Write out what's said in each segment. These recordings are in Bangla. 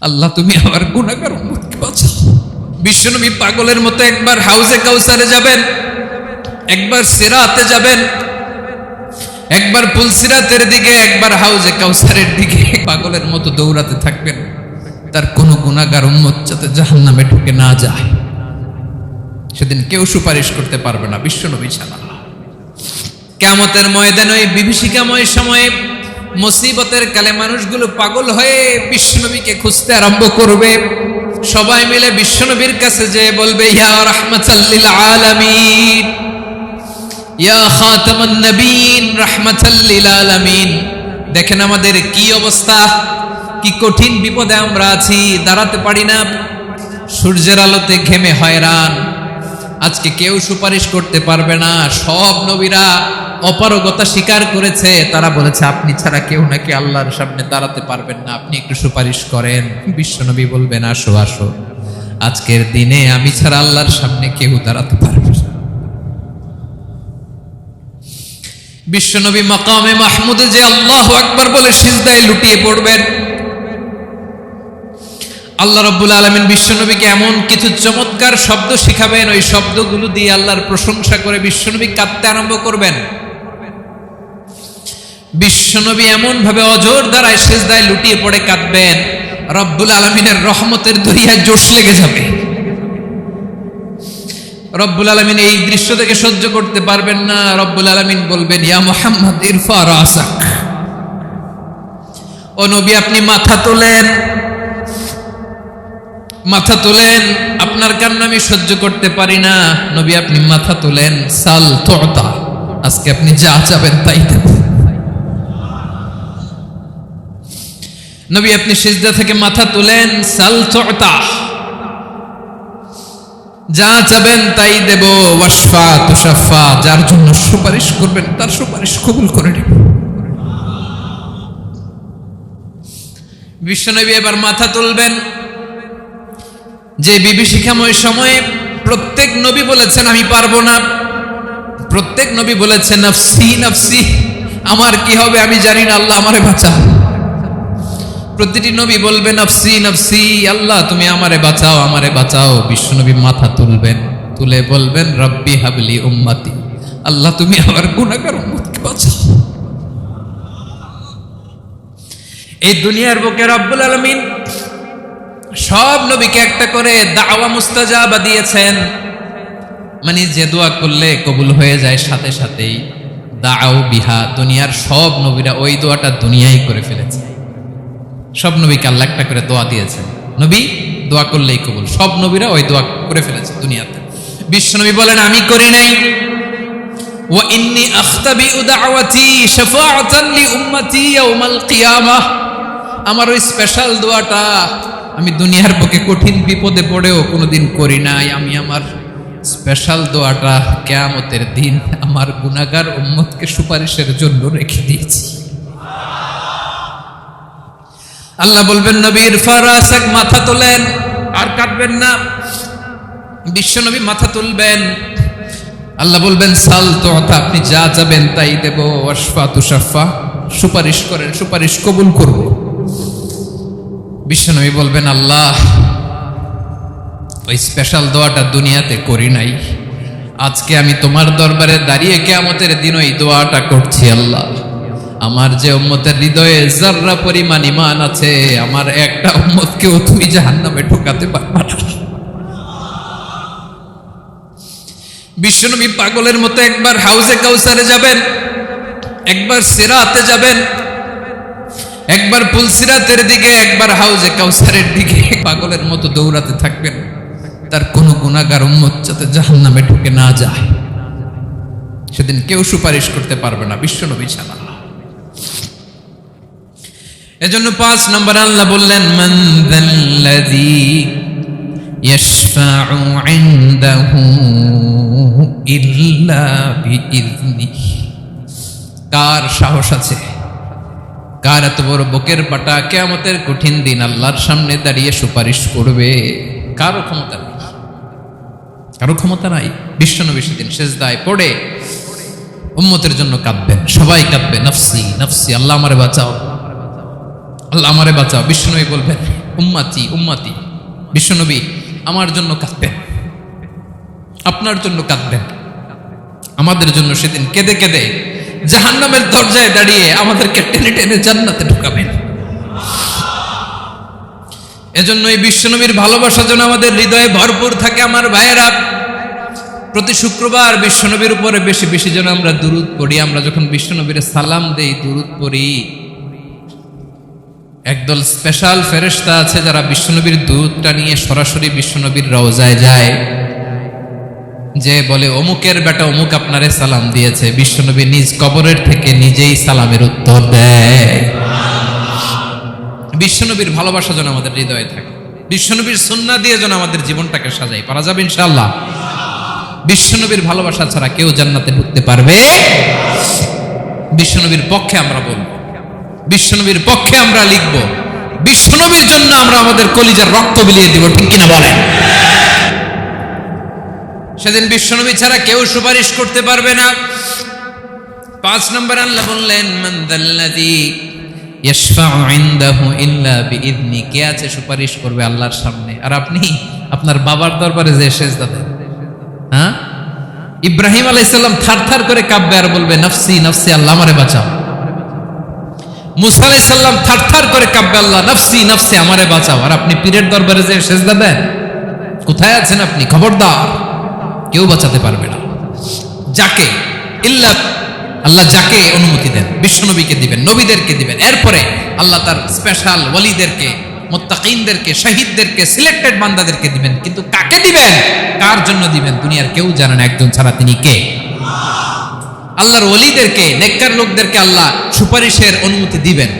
আল্লাহ তুমি আমার গুনাহগার উম্মতকে বাঁচাও। বিশ্বনবী পাগলের মতো একবার হাউজে কাউসারে যাবেন, একবার সিরাতে যাবেন, একবার পুলসিরাতের দিকে, একবার হাউজে কাউসারের দিকে পাগলের মতো দৌড়াতে থাকবেন। তার কোনো গুনাহগার উম্মত যাতে জাহান্নামে ঢুকে না যায়। সেদিন কেউ সুপারিশ করতে পারবে না বিশ্বনবী ছাড়া। কিয়ামতের ময়দানে ওই বিভীষিকাময় সময়ে মুসিবতের কালে মানুষগুলো পাগল হয়ে বিশ্বনবীকে খুঁজতে আরম্ভ করবে। সবাই মিলে বিশ্বনবীর কাছে যেয়ে বলবে, ইয়া রাহমাতাল লিল আলামিন, ইয়া খাতামান নবীন, রাহমাতাল লিল আলামিন। দেখেন আমাদের কি অবস্থা, কি কঠিন বিপদে আমরা আছি, দাঁড়াতে পারি না, সূর্যের আলোতে ঘেমে হয়রান। আজকে কেউ সুপারিশ করতে পারবে না। সব নবীরা অপারগতা স্বীকার করেছে, তারা বলেছে আপনি ছাড়া কেউ নাকি আল্লাহর সামনে দাঁড়াতে পারবেন না, আপনি একটু সুপারিশ করেন। বিশ্বনবী বলবেন, আসো আসো, আজকের দিনে আমি ছাড়া আল্লাহর সামনে কেউ দাঁড়াতে পারবে না। বিশ্বনবী মাকামে মাহমুদে যে আল্লাহু আকবার বলে সিজদায় লুটিয়ে পড়বেন। আল্লাহ রাব্বুল আলামিন বিশ্বনবীকে এমন কিছু চমৎকার শব্দ শিখাবেন, ওই শব্দগুলো দিয়ে আল্লাহর প্রশংসা করে বিশ্বনবী কাঁদতে আরম্ভ করবেন। বিশ্বনবী এমন ভাবে অজর দ্বারায় সিজদায় লুটিয়ে পড়ে কাঁদবেন, রব্বুল আলামিনের রহমতের দরিয়ায় জোশ লেগে যাবে। রব্বুল আলামিন এই দৃশ্য থেকে সহ্য করতে পারবেন না। রব্বুল আলামিন বলবেন, ইয়া মুহাম্মদ ইরফা রাসাক, ও নবী আপনি মাথা তোলেন, মাথা তোলেন, আপনার কান্না আমি সহ্য করতে পারি না। নবী আপনি মাথা তোলেন, সাল তুতা, আজকে আপনি যা চাবেন তাই দেব। নবী আপনি সিজদা থেকে মাথা তুলেন, সাল তুতা, যা চাবেন তাই দেব। ওয়াশফা তুশাফা, যার জন্য সুপারিশ করবেন তার সুপারিশ কবুল করে নেব। বিশ্বনবী এবার মাথা তুলবেন। যে বিভীষিকাময় সময়ে প্রত্যেক নবী বলেছেন আমি পারবো না, প্রত্যেক নবী বলেছেন নফসি নফসি, আমার কি হবে আমি জানি না, আল্লাহ আমারে বাঁচাও। প্রতিটি নবী বলবে নফসি নফসি, আল্লাহ তুমি আমারে বাঁচাও, আমারে বাঁচাও। বিশ্বনবী মাথা তুলবেন, তুলে বলবেন রব্বি হাবলি উম্মতি, আল্লাহ তুমি আমার গুনাহগার উম্মতকে বাঁচাও। এই দুনিয়ার বুকে রব্বুল আলামিন সব নবীকে একটা করে দাওয়া মুস্তাজাবা দিয়েছেন, মানে যে দোয়া করলে কবুল হয়ে যায় সাথে সাথেই। দাও বিহা, দুনিয়ার সব নবীরা ওই দোয়াটা দুনিয়ায় করে ফেলেছে। সব নবীকে আল্লাহ একটা করে দোয়া দিয়েছেন, নবী দোয়া করলেই কবুল। সব নবীরা ওই দোয়া করে ফেলেছে দুনিয়াতে। বিশ্বনবী বলেন আমি করি নাই। ওয়া ইন্নী আখতাবিউ দাওয়াতি শাফাআতান লি উম্মতি ইয়াউমাল কিয়ামাহ, আমার ওই স্পেশাল দোয়াটা আমি দুনিয়ার বুকে কঠিন বিপদে পড়েও কোনোদিন করি নাই। আমি আমার স্পেশাল দোয়াটা কিয়ামতের দিন আমার গুনাহগার উম্মতকে সুপারিশের জন্য রেখে দিয়েছি। আল্লাহ বলবেন নবী ইরফা রাসাক, মাথা তোলেন, আর কাটবেন না। বিশ্বনবী মাথা তুলবেন, আল্লাহ বলবেন সাল তুতা, আপনি যা চাবেন তাই দেব। ওয়াশফা তুশাফা, সুপারিশ করেন, সুপারিশ কবুল করব। বিশ্বনবী বলবেন আল্লাহ ওই স্পেশাল দোয়াটা দুনিয়াতে করি নাই, আজকে আমি তোমার দরবারে দাঁড়িয়ে কিয়ামতের দিন ওই দোয়াটা করছি। আল্লাহ আমার যে উম্মতের হৃদয়ে যাররা পরিমাণ ঈমান আছে, আমার একটা উম্মতকেও তুমি জাহান্নামে ঢোকাতে পারবে না। বিশ্বনবী পাগলের মতো একবার হাউজে কাউসারে যাবেন, একবার সিরাতে যাবেন, একবার পুলসিরাতের দিকে, একবার হাউজে কাউসারের দিকে পাগলের মতো দৌড়াতে থাকবেন। তার কোনো গুনাহগার উম্মত যাতে জাহান্নামে ঢুকে না যায়। সেদিন কেউ সুপারিশ করতে পারবে না বিশ্বনবী ছাড়া। এজন্য ৫ নম্বর আল্লাহ বললেন মান যাল্লাযী ইয়াশফাউ ইনদাহু ইল্লা বিইযনিহি, কার সাহস আছে, কার এত বড় বুকের পাটা কিয়ামতের কঠিন দিন আল্লাহর সামনে দাঁড়িয়ে সুপারিশ করবে? কারো ক্ষমতা নেই, কারো ক্ষমতা নাই। বিশ্বনবী সেদিন সিজদায় পড়ে উম্মতের জন্য কাঁদবেন, সবাই কাঁদবে নফসি নফসি, আল্লাহ আমারে বাঁচাও, আল্লাহ আমারে বাঁচাও। বিশ্বনবী বলবেন উম্মতি উম্মতি। বিশ্বনবী আমার জন্য কাঁদবেন, আপনার জন্য কাঁদবেন, আমাদের জন্য সেদিন কেঁদে কেঁদে জাহান্নামের দরজায় দাঁড়িয়ে আমাদেরকে টেনে টেনে জান্নাতে ঢুকাবেন। এজন্য এই বিশ্বনবীর ভালোবাসা যেন আমাদের হৃদয়ে ভরপুর থাকে। আমার ভাইয়েরা, প্রতি শুক্রবার বিশ্বনবীর উপরে বেশি বেশি যেন আমরা দুরূদ পড়ি। আমরা যখন বিশ্বনবীর সালাম দেই, দুরূদ পড়ি, একদল স্পেশাল ফেরেশতা আছে যারা বিশ্বনবীর দুরূদটা নিয়ে সরাসরি বিশ্বনবীর রওজায় যায়, যে বলে অমুকের বেটা অমুক আপনারে সালাম দিয়েছে। বিশ্বনবী নিজ কবরের থেকে নিজেই সালামের উত্তর দেয়। বিশ্বনবীর ভালোবাসা যেন আমাদের হৃদয়ে থাকে, বিশ্বনবীর সুন্নাহ দিয়ে যেন আমাদের জীবনটাকে সাজাই। পারা যাবে ইনশাআল্লাহ। বিশ্বনবীর ভালোবাসা ছাড়া কেউ জান্নাতে ঢুকতে পারবে। বিশ্বনবীর পক্ষে আমরা বলবো, বিশ্বনবীর পক্ষে আমরা লিখব, বিশ্বনবীর জন্য আমরা আমাদের কলিজার রক্ত বিলিয়ে দিব, ঠিক কিনা বলেন? সেদিন বিশ্বনবী ছাড়া কেউ সুপারিশ করতে পারবে না। 5 নম্বর আল্লাহ বললেন, মান যাল্লাযী ইয়াশফাউ ইনদাহু ইল্লা বিইذনি। কে আছে সুপারিশ করবে আল্লাহর সামনে? আর আপনি আপনার বাবার দরবারে যে সেজদা দেন, হ্যাঁ? ইব্রাহিম আলাইহিস সালাম থারথার করে কাঁপবে আর বলবে নফসি নফসি, আল্লাহ আমারে বাঁচাও। মুসা আলাইহিস সালাম থারথার করে কাঁপবে, আল্লাহ নফসি নফসি, আমারে বাঁচাও। আর আপনি পীরের দরবারে যে সেজদা দেন, কোথায় আছেন আপনি? খবরদার, কেউ বাঁচাতে পারবে না। যাকে ইল্লা আল্লাহ যাকে অনুমতি দেন, বিশ্বনবীকে দিবেন, নবীদেরকে দিবেন। এরপরে আল্লাহ তার স্পেশাল ওয়ালিদেরকে, মুত্তাকিনদেরকে, শহীদদেরকে, সিলেক্টেড বান্দাদেরকে দিবেন। কিন্তু কাকে দিবেন, কার জন্য দিবেন, দুনিয়ার কেউ জানে না একজন ছাড়া। তিনি কে? আল্লাহর ওয়ালিদেরকে, নেককার লোকদেরকে আল্লাহ সুপারিশের অনুমতি দিবেন।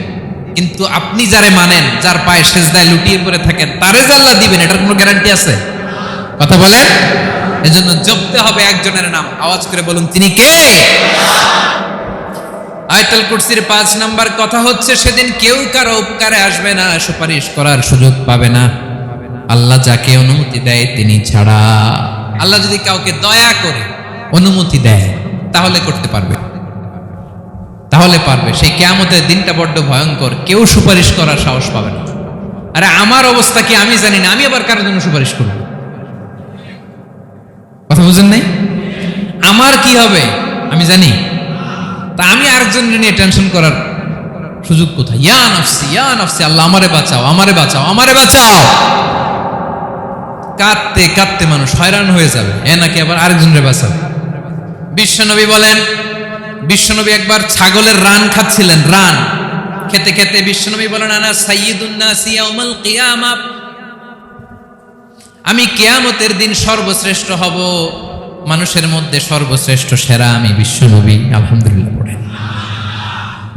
কিন্তু আপনি যারে মানেন, যার পায়ে সেজদায় লুটিয়ে পড়ে থাকেন, তারে যে আল্লাহ দিবেন, এটার কোনো গ্যারান্টি আছে? কথা বলেন। এজন্য জপতে হবে একজনের নাম। আওয়াজ করে বলুন, তিনি কে? আয়াতুল কুরসির 5 নাম্বার কথা হচ্ছে, সেদিন কেউ কারো উপকারে আসবে না, সুপারিশ করার সুযোগ পাবে না, আল্লাহ যাকে অনুমতি দেয় তিনি ছাড়া। আল্লাহ যদি কাউকে দয়া করে অনুমতি দেয় তাহলে করতে পারবে, তাহলে পারবে। সেই কিয়ামতের দিনটা বড্ড ভয়ঙ্কর, কেউ সুপারিশ করার সাহস পাবে না। আরে আমার অবস্থা কি আমি জানি না, আমি আবার কারোর জন্য সুপারিশ করব? কথা বুঝেন নাই? আমার কি হবে আমি জানি, তা আমি আরেকজনের নিয়ে টেনশন করার সুযোগ কোথায়? ইয়া নফসি ইয়া নফসি, আল্লাহ আমারে বাঁচাও, আমারে বাঁচাও, আমারে বাঁচাও। কাঁদতে কাঁদতে মানুষ হয়রান হয়ে যাবে, এ নাকি আবার আরেকজনের বাঁচাবে। বিশ্বনবী বলেন, বিশ্বনবী একবার ছাগলের রান খাচ্ছিলেন। রান খেতে খেতে বিশ্বনবী বলেন, আনা সাইয়্যিদুন নাসি ইয়াউমাল কিয়ামাহ, আমি কিয়ামতের দিন সর্বশ্রেষ্ঠ হব, মানুষের মধ্যে সর্বশ্রেষ্ঠ সেরা আমি বিশ্বনবী। আলহামদুলিল্লাহ পড়েন।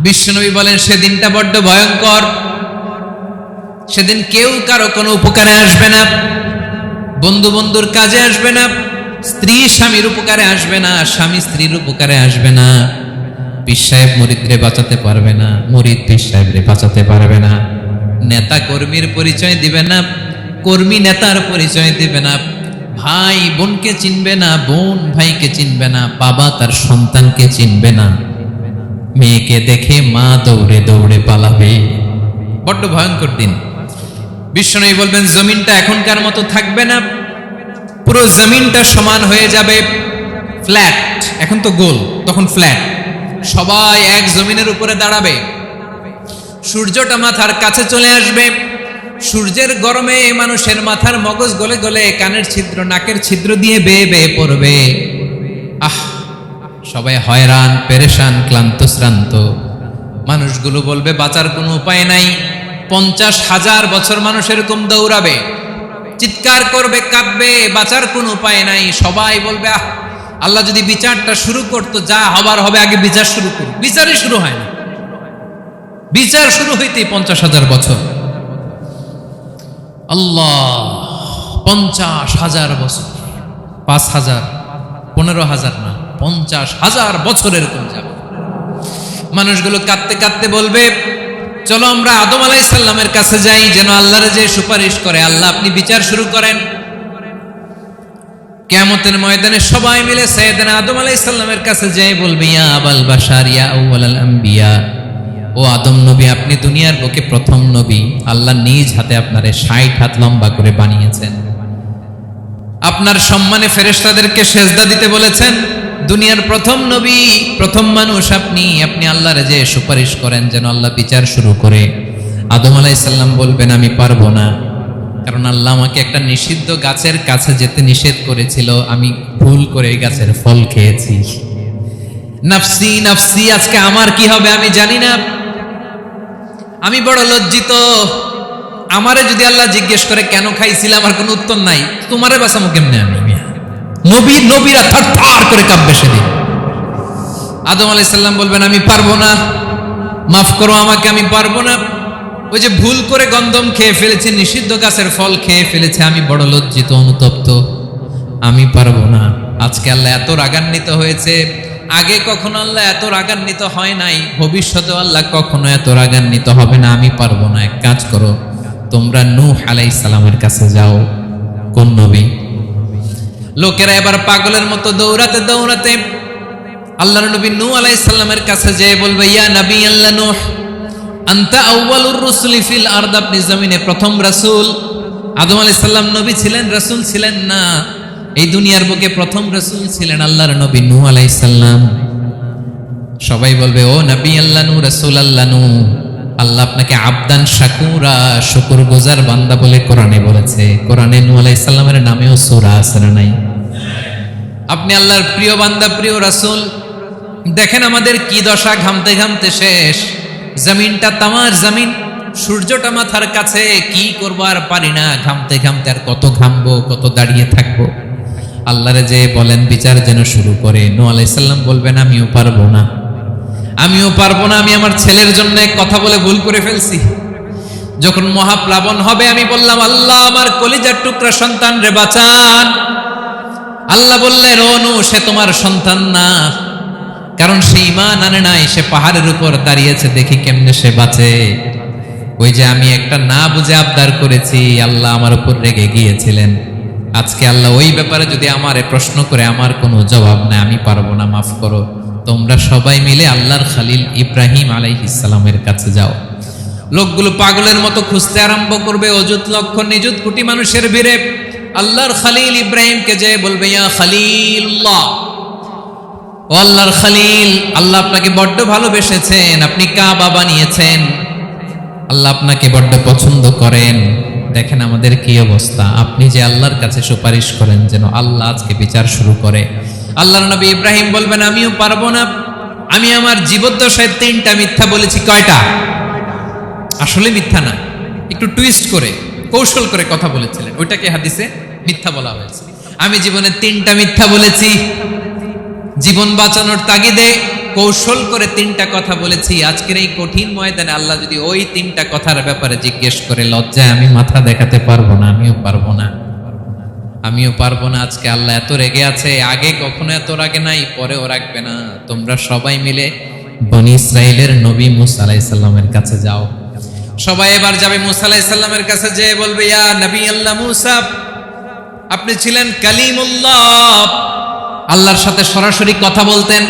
বিশ্বনবী বলেন, সেদিনটা বড্ড ভয়ঙ্কর, সেদিন কেউ কারো কোনো উপকারে আসবে না, বন্ধু বন্ধুর কাজে আসবে না, স্ত্রী স্বামীর উপকারে আসবে না, স্বামী স্ত্রীর উপকারে আসবে না, পীর সাহেব মুরিদরে বাঁচাতে পারবে না, মুরিদ পীর সাহেবরে বাঁচাতে পারবে না, নেতা কর্মীর পরিচয় দিবে না, কর্মী নেতার পরিচয় দিবে না, ভাই বোনকে চিনবে না, বোন ভাইকে চিনবে না, বাবা তার সন্তানকে চিনবে না, মেয়েকে দেখে মা দৌড়ে দৌড়ে পালাবে। বড্ড ভয়ঙ্কর দিন। বিশ্বনবী বলবেন, জমিনটা এখনকার মতো থাকবে না, পুরো জমিনটা সমান হয়ে যাবে, ফ্ল্যাট। এখন তো গোল, তখন ফ্ল্যাট। সবাই এক জমিনের উপরে দাঁড়াবে, সূর্যটা মাথার কাছে চলে আসবে, সূর্যের গরমে মানুষের মাথার মগজ গলে গলে কানের ছিদ্র, নাকের ছিদ্র দিয়ে বেয়ে বেয়ে পড়বে। আহ, সবাই হয়রান, পেরেশান, ক্লান্ত শ্রান্ত। মানুষগুলো বলবে বাঁচার কোনো উপায় নাই। 50,000 বছর মানুষ এরকম দৌড়াবে, চিৎকার করবে, কাঁদবে, বাঁচার কোনো উপায় নাই। সবাই বলবে, আহ, আল্লাহ যদি বিচারটা শুরু করতো, যা হবার হবে, আগে বিচার শুরু করুন। বিচারই শুরু হয় না, বিচার শুরু হইতেই 50,000 বছর। আল্লাহ, 50,000 বছর, 5,000, 15,000 না, 50,000 বছর এরকম যাবে। মানুষগুলো কাঁদতে কাঁদতে বলবে, চলো আমরা আদম আলাইহিস সালামের কাছে যাই, যেন আল্লাহর যে সুপারিশ করে, আল্লাহ আপনি বিচার শুরু করেন। কিয়ামতের ময়দানে সবাই মিলে সাইয়েদনা আদম আলাইহিস সালামের কাছে যাই বলবে, ইয়া আবাল বাশার, ইয়া আউয়ালাল আম্বিয়া, ও ও আদম নবী, আপনি দুনিয়ার বুকে প্রথম নবী। আল্লাহ নিজ হাতে আপনারে 60 হাত লম্বা করে বানিয়েছেন। আপনার সম্মানে ফেরেশতাদেরকে সেজদা দিতে বলেছেন। দুনিয়ার প্রথম নবী, প্রথম মানুষ আপনি। আপনি আল্লাহর যে সুপারিশ করেন যেন আল্লাহ বিচার শুরু করে। আদম আলাইহিস সালাম বলবেন আমি পারবো না, কারণ আল্লাহ আমাকে একটা নিষিদ্ধ গাছের কাছে যেতে নিষেধ করেছিল, আমি ভুল করে এই গাছের ফল খেয়েছি। নাফসি নাফসি, আজকে আমার কি হবে আমি জানি না, আমি বড় লজ্জিত। আমারে যদি আল্লাহ জিজ্ঞেস করে কেন খাইছিলাম, আমার কোনো উত্তর নাই। তোমারে বাঁচামো কেমনে আমি? নবীরা থার করে কাঁপবে সেদিন। আদম আলাইহিস সালাম বলবেন আমি পারবো না, মাফ করো আমাকে, আমি পারবো না। ওই যে ভুল করে গন্ধম খেয়ে ফেলেছি, নিষিদ্ধ গাছের ফল খেয়ে ফেলেছে, আমি বড় লজ্জিত, অনুতপ্ত, আমি পারবো না। আজকে আল্লাহ এত রাগান্বিত হয়েছে, আগে কখনো আল্লাহ এত রাগান্বিত হয় নাই, ভবিষ্যতেও আল্লাহ কখনো এত রাগান্বিত হবে না। আমি পারবো না। এক কাজ করো, তোমরা নূহ আলাইহিস সালামের কাছে যাও। কোন নবী? লোকেরা এবার পাগলের মতো দৌড়াতে দৌড়াতে আল্লাহর নবী নূহ আলাইহিস সালামের কাছে যেয়ে বলবে, ইয়া নবী আল্লাহ নূহ, আনতা আউয়ালুর রুসুলি ফিল আরদ, আপনি জমিনে প্রথম রাসূল। আদম আলাইহিস সালাম নবী ছিলেন, রাসূল ছিলেন না। এই দুনিয়ার বুকে প্রথম রাসূল ছিলেন আল্লাহর নবী নূহ আলাইহিস সালাম। সবাই বলবে ও নবী আল্লাহ নূহ, রাসূল আল্লাহ নূহ, আল্লাহ আপনাকে আবদান শাকুরা, শুকরগুজার বান্দা বলে কোরআনে বলেছে। কোরআনে নূহ আলাইহিস সালামের নামেও সূরা আছে না নাই? আপনি আল্লাহর প্রিয় বান্দা, প্রিয় রাসূল। দেখেন আমাদের কি দশা, ঘামতে ঘামতে শেষ। জমিনটা তামার জমিন, সূর্যটা মাথার কাছে, কি করবো আর পারি না, ঘামতে ঘামতে আর কত ঘামবো, কত দাঁড়িয়ে থাকবো। আল্লাহরে যে বলেন বিচার যেন শুরু করে। নূহ আলাইহিস সালাম বলবেন আমিও পারবো না, আমিও পারবো না। আমি আমার ছেলের জন্য কথা বলে ভুল করে ফেলছি। যখন মহাপ্লাবন হবে আমি বললাম আল্লাহ আমার কলিজার টুকরা সন্তান রে বাঁচান। আল্লাহ বললেন ও নূহ, সে তোমার সন্তান না, কারণ সে ঈমান আনে নাই, সে পাহাড়ের উপর দাঁড়িয়েছে, দেখি কেমনে সে বাঁচে। ওই যে আমি একটা না বুঝে আবদার করেছি, আল্লাহ আমার উপর রেগে গিয়েছিলেন। আজকে আল্লাহ ওই ব্যাপারে যদি আমারে প্রশ্ন করে, আমার কোনো জবাব নাই, আমি পারবো না, মাফ করো। তোমরা সবাই মিলে আল্লাহর খলিল ইব্রাহিম আলাইহিস সালামের কাছে যাও। লোকগুলো পাগলের মতো খুঁজতে আরম্ভ করবে, অযুত লক্ষ নিযুত কোটি মানুষের ভিড়ে আল্লাহর খলিল ইব্রাহিমকে যে বলবে ইয়া খলিলুল্লাহ, ও আল্লাহর খলিল, আল্লাহ আপনাকে বড্ড ভালোবেসেছেন, আপনি কাবা বানিয়েছেন, আল্লাহ আপনাকে বড্ড পছন্দ করেন। দেখেন আমাদের কি অবস্থা। আপনি যে আল্লাহর কাছে সুপারিশ করেন যেন আল্লাহ আজকে বিচার শুরু করে। আল্লাহর নবী ইব্রাহিম বলবেন আমিও পারবো না, আমি আমার জীবদ্দশায় 3টা মিথ্যা বলেছি। কয়টা? আসলে মিথ্যা না, একটু টুইস্ট করে কৌশল করে কথা বলেছিলেন, ওইটাকে হাদিসে মিথ্যা বলা হয়েছে। আমি জীবনে 3টা মিথ্যা বলেছি, জীবন বাঁচানোর তাগিদে কৌশল করে 3টা কথা বলেছি। আজকের এই কঠিন ময়দানে আল্লাহ যদি ওই 3টা কথার ব্যাপারে জিজ্ঞেস করে, লজ্জায় আমি মাথা দেখাতে পারবো না, আমিও পারবো না, আমিও পারবো না। আজকে আল্লাহ এত রেগে আছে, আগে কখনো এত রাগে নাই, পরেও রাখবে না। তোমরা সবাই মিলে বনি ইসরাইলের নবী মূসা আলাইহিস সালামের কাছে যাও। সবাই এবার যাবে মূসা আলাইহিস সালামের কাছে, যেয়ে বলবে ইয়া নবী আল্লাহ মূসা, আপনি ছিলেন কালিমুল্লাহ, আল্লাহর সাথে সরাসরি কথা বলতেন।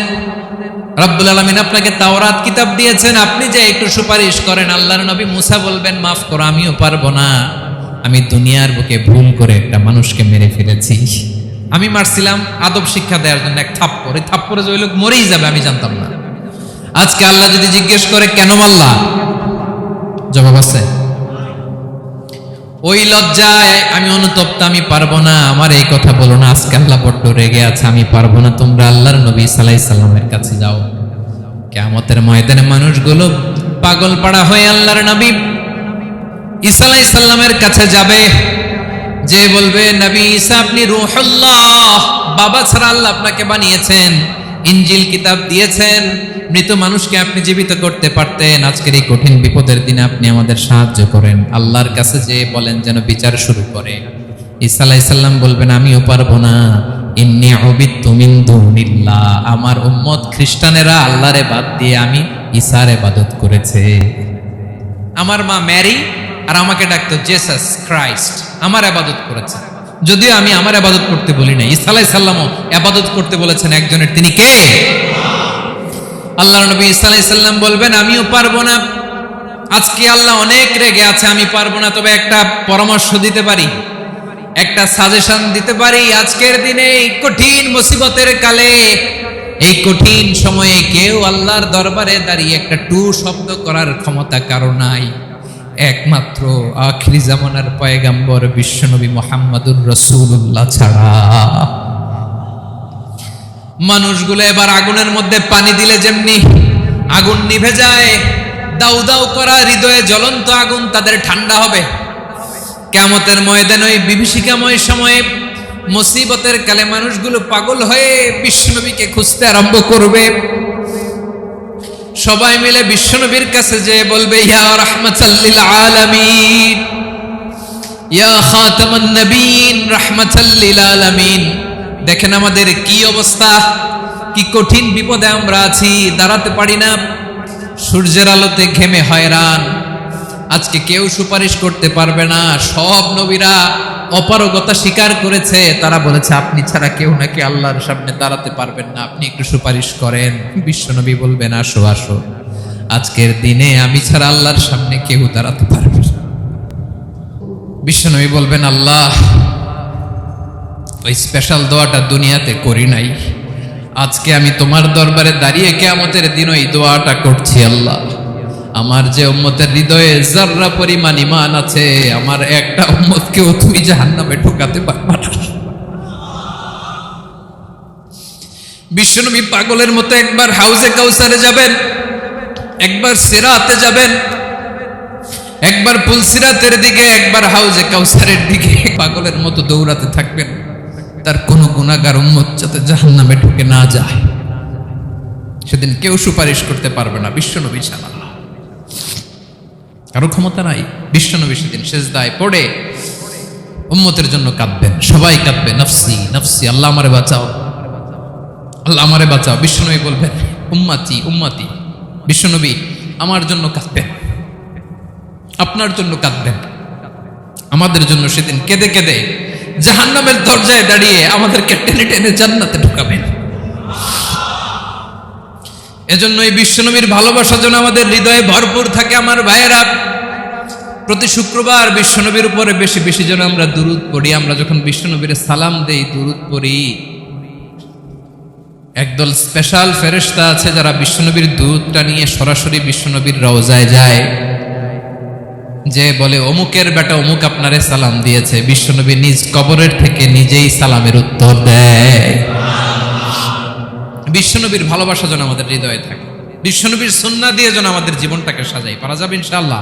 রব্বুল আলামিন আপনাকে তাওরাত কিতাব দিয়েছেন, আপনি যে একটু সুপারিশ করেন। আল্লাহর নবী মূসা বলবেন মাফ করো, আমিও পারবো না, আমি দুনিয়ার বুকে ভুল করে একটা মানুষকে মেরে ফেলেছি। আমি মারছিলাম আদব শিক্ষা দেওয়ার জন্য এক থাপ্পড়, এই থাপ্পড়ে যে ওই লোক মরেই যাবে আমি জানতাম না। আজকে আল্লাহ যদি জিজ্ঞেস করে কেন মারলা, জবাব আছে? ওই লজ্জায় আমি অনুতপ্ত, আমি পারবো না, আমার এই কথা বলো না। আজকে আল্লাহ বড্ড রেগে আছে, আমি পারবো না। তোমরা আল্লাহর নবী ঈসা আলাইহিস সালামের কাছে যাও। কিয়ামতের ময়দানে মানুষগুলো পাগল পাড়া হয়ে আল্লাহর নবী ঈসা আলাইহিস সালামের কাছে যাবে, যে বলবে নবী ঈসা আপনি রূহুল্লাহ, বাবা ছাড়া আল্লাহ আপনাকে বানিয়েছেন, ইনজিল কিতাব দিয়েছেন, মৃত মানুষকে আপনি জীবিত করতে পারতেন। আজকের এই কঠিন বিপদের দিনে আপনি আমাদের সাহায্য করেন। আল্লাহর কাছে যে বলেন যেন বিচার শুরু করে। ঈসা আলাইহিস সালাম বলবেন আমিও পারবো না, ইন্নী উবিদতু মিন দুনিল্লাহ, আমার উম্মত খ্রিস্টানেরা আল্লাহরে বাদ দিয়ে আমি ঈসার ইবাদত করেছে। আমার মা ম্যারি আর আমাকে ডাকতো জেসাস ক্রাইস্ট, আমার ইবাদত করেছে। যদিও আমি আমার ইবাদত করতে বলি না, ঈসা আলাইহিস সালামও ইবাদত করতে বলেছেন একজনের, তিনি কে? আল্লাহর নবী সাল্লাল্লাহু আলাইহি সাল্লাম বলবেন আমিও পারবো না, আজকে আল্লাহ অনেক রেগে আছে, আমি পারবো না, তবে একটা পরামর্শ দিতে পারি, একটা সাজেশন দিতে পারি। আজকের দিনে এই কঠিন মুসিবতের কালে, এই কঠিন সময়ে কেউ আল্লাহর দরবারে দাঁড়িয়ে একটা টু শব্দ করার ক্ষমতা কারো নাই, একমাত্র আখিরি জামানার পয়গাম্বর বিশ্বনবী মুহাম্মদুর রাসূলুল্লাহ ছাড়া। মানুষগুলো এবার আগুনের মধ্যে পানি দিলে যেমনি আগুন নিভে যায়, দাউ দাউ করা হৃদয়ে জ্বলন্ত আগুন তাদের ঠান্ডা হবে। কিয়ামতের ময়দানে ওই বিভীষিকাময় সময়ে মুসিবতের কালে মানুষগুলো পাগল হয়ে বিশ্বনবীকে খুঁজতে আরম্ভ করবে। সবাই মিলে বিশ্বনবীর কাছে যেয়ে বলবে ইয়া রাহমাতাল লিল আলামিন, ইয়া খাতামান নবীন, রাহমাতাল লিল আলামিন। দেখেন আমাদের কি অবস্থা, কি কঠিন বিপদে আমরা আছি, দাঁড়াতে পারি না, সূর্যের আলোতে ঘেমে হয়রান। আজকে কেউ সুপারিশ করতে পারবে না। সব নবীরা অপারগতা স্বীকার করেছে, তারা বলেছে আপনি ছাড়া কেউ নাকি আল্লাহর সামনে দাঁড়াতে পারবেন না, আপনি একটু সুপারিশ করেন। বিশ্বনবী বলবেন আসো আসো, আজকের দিনে আমি ছাড়া আল্লাহর সামনে কেউ দাঁড়াতে পারবে না। বিশ্বনবী বলবেন আল্লাহ, ওই স্পেশাল দোয়াটা দুনিয়াতে করি নাই, আজকে আমি তোমার দরবারে দাঁড়িয়ে কিয়ামতের দিন ওই দোয়াটা করছি। আল্লাহ, আমার যে উম্মতের হৃদয়ে যাররা পরিমাণ ঈমান আছে, আমার একটা উম্মতকেও তুমি জাহান্নামে ঢোকাতে পারবে না। বিশ্বনবী পাগলের মতো একবার হাউজে কাউসারে যাবেন, একবার সিরাতে যাবেন, একবার পুলসিরাতের দিকে, একবার হাউজে কাউসারের দিকে পাগলের মতো দৌড়াতে থাকবেন। তার কোন গুনাহগার উম্মত যাতে জাহান্নামে ঢুকে না যায়। সেদিন কেউ সুপারিশ করতে পারবে না বিশ্বনবী ছাড়া, কারো ক্ষমতা নাই। বিশ্বনবী সেদিন সেজদায় পড়ে উম্মতের জন্য কাঁদবেন, সবাই কাঁদবে, নফসি নফসি, আল্লাহ আমারে বাঁচাও, আল্লাহ আমারে বাঁচাও। বিশ্বনবী বলবেন উম্মতি উম্মতি। বিশ্বনবী আমার জন্য কাঁদবেন, আপনার জন্য কাঁদবেন, আমাদের জন্য সেদিন কেঁদে কেঁদে জাহান্নামের দরজায় দাঁড়িয়ে আমাদেরকে টেনে টেনে জান্নাতে ঢুকাবেন। এজন্য এই বিশ্বনবীর ভালোবাসা যেন আমাদের হৃদয়ে ভরপুর থাকে। আমার ভাইয়েরা, প্রতি শুক্রবার বিশ্বনবীর উপরে বেশি বেশি যেন আমরা দুরূদ পড়ি। আমরা যখন বিশ্বনবীর সালাম দেই, দুরূদ পড়ি, একদল স্পেশাল ফেরেশতা আছে যারা বিশ্বনবীর দুরূদটা নিয়ে সরাসরি বিশ্বনবীর রওজায় যায়, যে বলে অমুকের বেটা অমুক আপনারে সালাম দিয়েছে। বিশ্বনবী নিজ কবরের থেকে নিজেই সালামের উত্তর দেয়। বিশ্বনবীর ভালোবাসা যেন আমাদের হৃদয়ে থাকে, বিশ্বনবীর সুন্নাহ দিয়ে যেন আমাদের জীবনটাকে সাজাই। পারা যাবে ইনশাআল্লাহ।